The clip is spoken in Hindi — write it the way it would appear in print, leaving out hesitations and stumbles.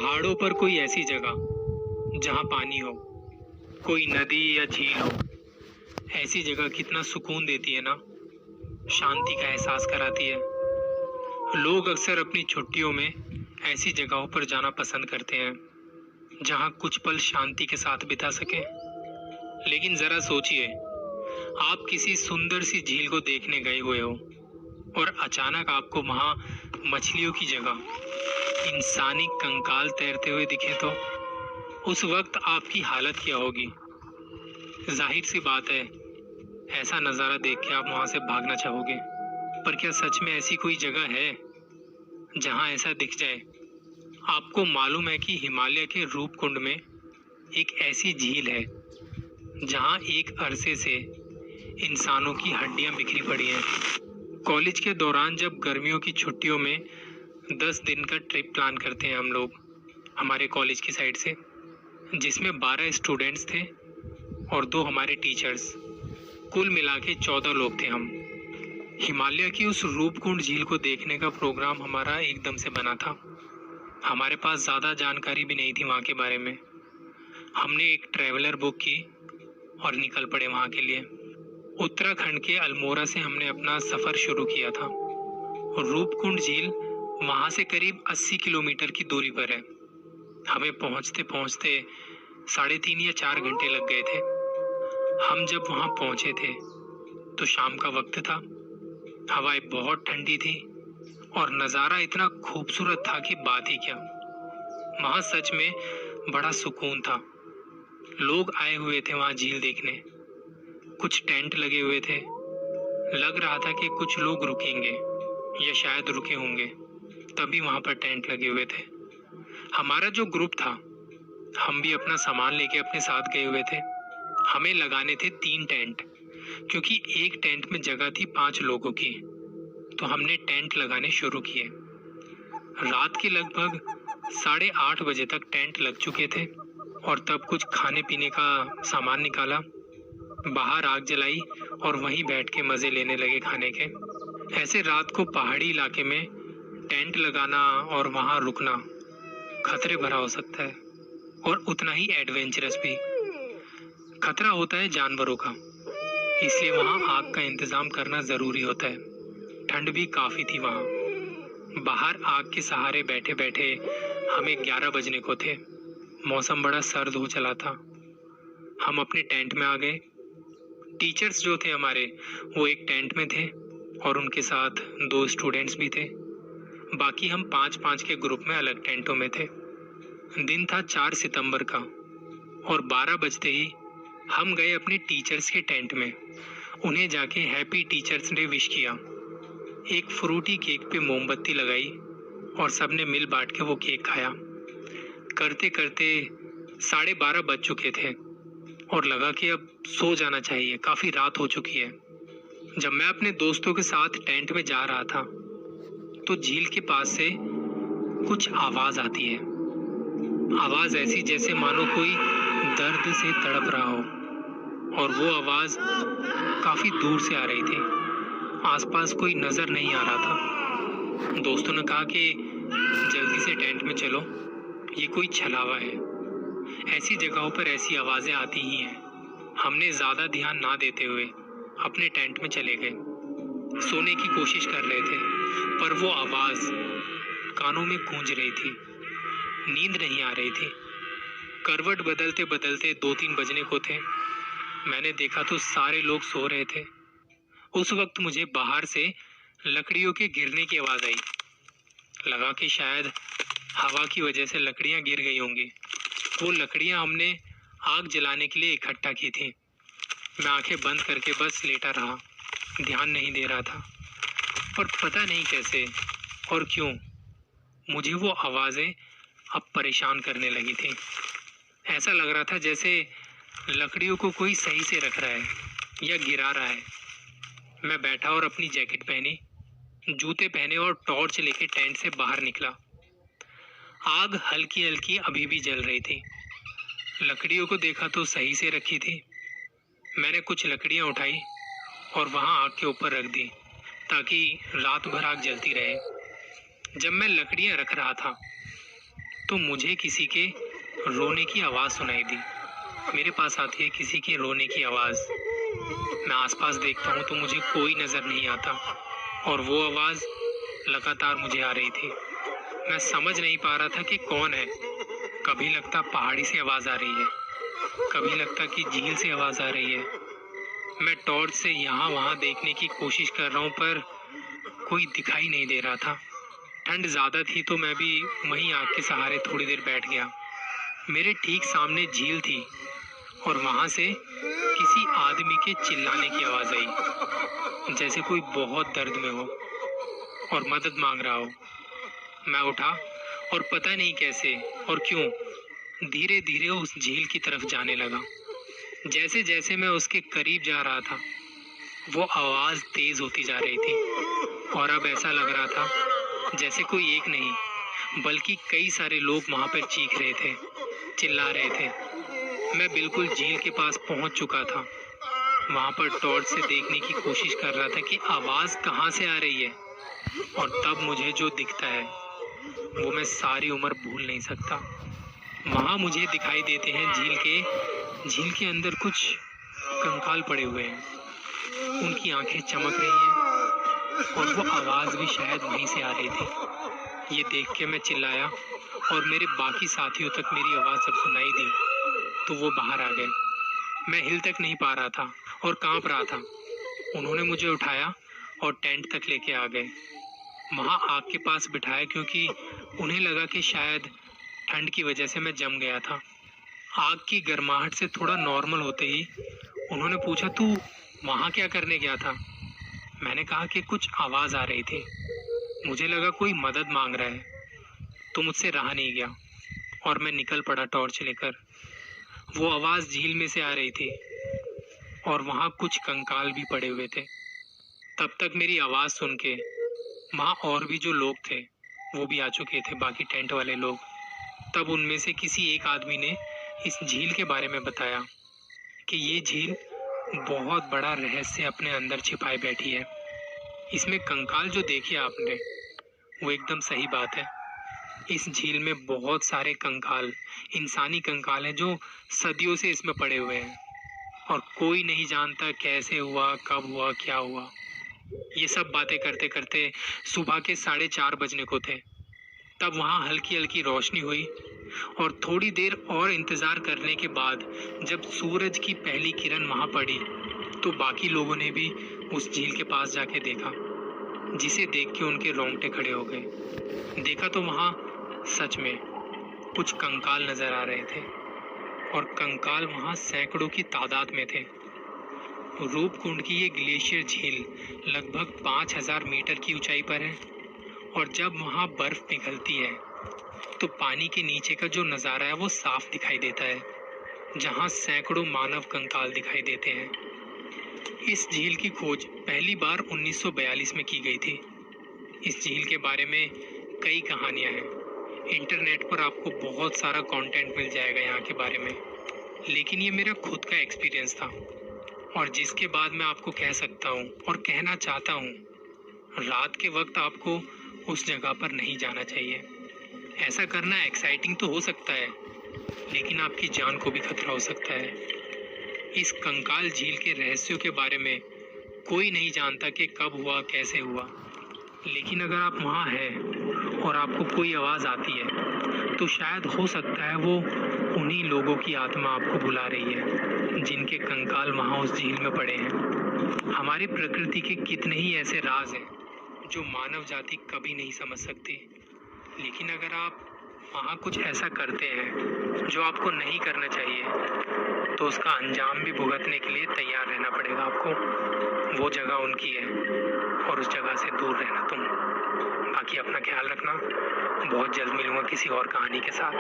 पहाड़ों पर कोई ऐसी जगह जहाँ पानी हो, कोई नदी या झील हो, ऐसी जगह कितना सुकून देती है ना, शांति का एहसास कराती है। लोग अक्सर अपनी छुट्टियों में ऐसी जगहों पर जाना पसंद करते हैं जहाँ कुछ पल शांति के साथ बिता सकें। लेकिन जरा सोचिए, आप किसी सुंदर सी झील को देखने गए हुए हो और अचानक आपको वहां मछलियों की जगह इंसानी कंकाल तैरते हुए दिखे तो उस वक्त आपकी हालत क्या होगी? जाहिर सी बात है, ऐसा नज़ारा देख के आप वहां से भागना चाहोगे। पर क्या सच में ऐसी कोई जगह है जहां ऐसा दिख जाए? आपको मालूम है कि हिमालय के रूपकुंड में एक ऐसी झील है जहां एक अरसे से इंसानों की हड्डियां बिखरी पड़ी हैं। कॉलेज के दौरान जब गर्मियों की छुट्टियों में 10 दिन का ट्रिप प्लान करते हैं हम लोग हमारे कॉलेज की साइड से, जिसमें 12 स्टूडेंट्स थे और 2 हमारे टीचर्स, कुल मिला के 14 लोग थे हम। हिमालय की उस रूपकुंड झील को देखने का प्रोग्राम हमारा एकदम से बना था। हमारे पास ज़्यादा जानकारी भी नहीं थी वहाँ के बारे में। हमने एक ट्रैवलर बुक की और निकल पड़े वहाँ के लिए। उत्तराखंड के अल्मोड़ा से हमने अपना सफ़र शुरू किया था। रूपकुंड झील वहाँ से करीब 80 किलोमीटर की दूरी पर है। हमें पहुँचते पहुँचते 3.5 या 4 घंटे लग गए थे। हम जब वहाँ पहुँचे थे तो शाम का वक्त था, हवाएं बहुत ठंडी थी और नज़ारा इतना खूबसूरत था कि बात ही क्या। वहाँ सच में बड़ा सुकून था। लोग आए हुए थे वहाँ झील देखने, कुछ टेंट लगे हुए थे। लग रहा था कि कुछ लोग रुकेंगे या शायद रुके होंगे, तभी वहाँ पर टेंट लगे हुए थे। हमारा जो ग्रुप था, हम भी अपना सामान लेके अपने साथ गए हुए थे। हमें लगाने थे 3 टेंट, क्योंकि एक टेंट में जगह थी 5 लोगों की। तो हमने टेंट लगाने शुरू किए। रात के लगभग 8:30 बजे तक टेंट लग चुके थे और तब कुछ खाने पीने का सामान निकाला, बाहर आग जलाई और वहीं बैठ के मज़े लेने लगे खाने के। ऐसे रात को पहाड़ी इलाके में टेंट लगाना और वहाँ रुकना खतरे भरा हो सकता है और उतना ही एडवेंचरस भी। खतरा होता है जानवरों का, इसलिए वहाँ आग का इंतज़ाम करना ज़रूरी होता है। ठंड भी काफ़ी थी वहाँ। बाहर आग के सहारे बैठे बैठे हमें 11 बजने को थे। मौसम बड़ा सर्द हो चला था। हम अपने टेंट में आ गए। टीचर्स जो थे हमारे, वो एक टेंट में थे और उनके साथ 2 स्टूडेंट्स भी थे। बाकी हम 5-5 के ग्रुप में अलग टेंटों में थे। दिन था 4 सितंबर का और 12 बजते ही हम गए अपने टीचर्स के टेंट में। उन्हें जाके हैप्पी टीचर्स डे विश किया। एक फ्रूटी केक पे मोमबत्ती लगाई और सबने मिल बांट के वो केक खाया। करते करते 12:30 बज चुके थे और लगा कि अब सो जाना चाहिए, काफ़ी रात हो चुकी है। जब मैं अपने दोस्तों के साथ टेंट में जा रहा था तो झील के पास से कुछ आवाज़ आती है। आवाज़ ऐसी जैसे मानो कोई दर्द से तड़प रहा हो, और वो आवाज़ काफ़ी दूर से आ रही थी। आसपास कोई नज़र नहीं आ रहा था। दोस्तों ने कहा कि जल्दी से टेंट में चलो, ये कोई छलावा है। ऐसी जगहों पर ऐसी आवाज़ें आती ही हैं। हमने ज़्यादा ध्यान ना देते हुए अपने टेंट में चले गए। सोने की कोशिश कर रहे थे, पर वो आवाज़ कानों में गूंज रही थी। नींद नहीं आ रही थी। करवट बदलते बदलते 2-3 बजने को थे। मैंने देखा तो सारे लोग सो रहे थे। उस वक्त मुझे बाहर से लकड़ियों के गिरने की आवाज़ आई। लगा कि शायद हवा की वजह से लकड़ियाँ गिर गई होंगी। वो लकड़ियाँ हमने आग जलाने के लिए इकट्ठा की थी। मैं आंखें बंद करके बस लेटा रहा, ध्यान नहीं दे रहा था। पर पता नहीं कैसे और क्यों मुझे वो आवाज़ें अब परेशान करने लगी थी। ऐसा लग रहा था जैसे लकड़ियों को कोई सही से रख रहा है या गिरा रहा है। मैं बैठा और अपनी जैकेट पहनी, जूते पहने और टॉर्च लेके टेंट से बाहर निकला। आग हल्की हल्की अभी भी जल रही थी। लकड़ियों को देखा तो सही से रखी थी। मैंने कुछ लकड़ियां उठाई और वहां आग के ऊपर रख दी ताकि रात भर आग जलती रहे। जब मैं लकड़ियां रख रहा था तो मुझे किसी के रोने की आवाज़ सुनाई दी। मेरे पास आती है किसी के रोने की आवाज़। मैं आसपास देखता हूँ तो मुझे कोई नज़र नहीं आता और वो आवाज़ लगातार मुझे आ रही थी। मैं समझ नहीं पा रहा था कि कौन है। कभी लगता पहाड़ी से आवाज़ आ रही है, कभी लगता कि झील से आवाज़ आ रही है। मैं टॉर्च से यहाँ वहाँ देखने की कोशिश कर रहा हूँ पर कोई दिखाई नहीं दे रहा था। ठंड ज़्यादा थी तो मैं भी वहीं आग के सहारे थोड़ी देर बैठ गया। मेरे ठीक सामने झील थी और वहाँ से किसी आदमी के चिल्लाने की आवाज़ आई, जैसे कोई बहुत दर्द में हो और मदद मांग रहा हो। मैं उठा और पता नहीं कैसे और क्यों धीरे धीरे उस झील की तरफ जाने लगा। जैसे जैसे मैं उसके करीब जा रहा था वो आवाज़ तेज़ होती जा रही थी और अब ऐसा लग रहा था जैसे कोई एक नहीं बल्कि कई सारे लोग वहाँ पर चीख रहे थे, चिल्ला रहे थे। मैं बिल्कुल झील के पास पहुँच चुका था। वहाँ पर टॉर्च से देखने की कोशिश कर रहा था कि आवाज़ कहाँ से आ रही है और तब मुझे जो दिखता है वो मैं सारी उम्र भूल नहीं सकता। वहाँ मुझे दिखाई देते हैं झील के अंदर कुछ कंकाल पड़े हुए हैं। उनकी आंखें चमक रही हैं और वो आवाज़ भी शायद वहीं से आ रही थी। ये देख के मैं चिल्लाया और मेरे बाकी साथियों तक मेरी आवाज़ जब सुनाई दी तो वो बाहर आ गए। मैं हिल तक नहीं पा रहा था और कांप रहा था। उन्होंने मुझे उठाया और टेंट तक लेके आ गए। वहाँ आग के पास बिठाया क्योंकि उन्हें लगा कि शायद ठंड की वजह से मैं जम गया था। आग की गर्माहट से थोड़ा नॉर्मल होते ही उन्होंने पूछा, तू वहाँ क्या करने गया था? मैंने कहा कि कुछ आवाज़ आ रही थी, मुझे लगा कोई मदद मांग रहा है, तो मुझसे रहा नहीं गया और मैं निकल पड़ा टॉर्च लेकर। वो आवाज़ झील में से आ रही थी और वहाँ कुछ कंकाल भी पड़े हुए थे। तब तक मेरी आवाज़ सुन के वहाँ और भी जो लोग थे वो भी आ चुके थे, बाकी टेंट वाले लोग। तब उनमें से किसी एक आदमी ने इस झील के बारे में बताया कि ये झील बहुत बड़ा रहस्य अपने अंदर छिपाए बैठी है। इसमें कंकाल जो देखे आपने वो एकदम सही बात है। इस झील में बहुत सारे कंकाल, इंसानी कंकाल हैं जो सदियों से इसमें पड़े हुए हैं और कोई नहीं जानता कैसे हुआ, कब हुआ, क्या हुआ। ये सब बातें करते करते सुबह के 4:30 बजने को थे। तब वहाँ हल्की हल्की रोशनी हुई और थोड़ी देर और इंतज़ार करने के बाद जब सूरज की पहली किरण वहाँ पड़ी तो बाकी लोगों ने भी उस झील के पास जाके देखा, जिसे देख के उनके रोंगटे खड़े हो गए। देखा तो वहाँ सच में कुछ कंकाल नजर आ रहे थे और कंकाल वहाँ सैकड़ों की तादाद में थे। रूपकुंड की ये ग्लेशियर झील लगभग 5000 मीटर की ऊंचाई पर है और जब वहाँ बर्फ पिघलती है तो पानी के नीचे का जो नज़ारा है वो साफ दिखाई देता है, जहाँ सैकड़ों मानव कंकाल दिखाई देते हैं। इस झील की खोज पहली बार 1942 में की गई थी। इस झील के बारे में कई कहानियाँ हैं। इंटरनेट पर आपको बहुत सारा कंटेंट मिल जाएगा यहाँ के बारे में, लेकिन ये मेरा खुद का एक्सपीरियंस था और जिसके बाद मैं आपको कह सकता हूँ और कहना चाहता हूँ, रात के वक्त आपको उस जगह पर नहीं जाना चाहिए। ऐसा करना एक्साइटिंग तो हो सकता है, लेकिन आपकी जान को भी खतरा हो सकता है। इस कंकाल झील के रहस्यों के बारे में कोई नहीं जानता कि कब हुआ, कैसे हुआ, लेकिन अगर आप वहाँ हैं और आपको कोई आवाज़ आती है तो शायद हो सकता है वो उन्हीं लोगों की आत्मा आपको बुला रही है जिनके कंकाल वहाँ उस झील में पड़े हैं। हमारी प्रकृति के कितने ही ऐसे राज हैं जो मानव जाति कभी नहीं समझ सकती, लेकिन अगर आप वहाँ कुछ ऐसा करते हैं जो आपको नहीं करना चाहिए तो उसका अंजाम भी भुगतने के लिए तैयार रहना पड़ेगा आपको। वो जगह उनकी है और उस जगह से दूर रहना तुम। बाकी अपना ख्याल रखना। बहुत जल्द मिलूंगा किसी और कहानी के साथ।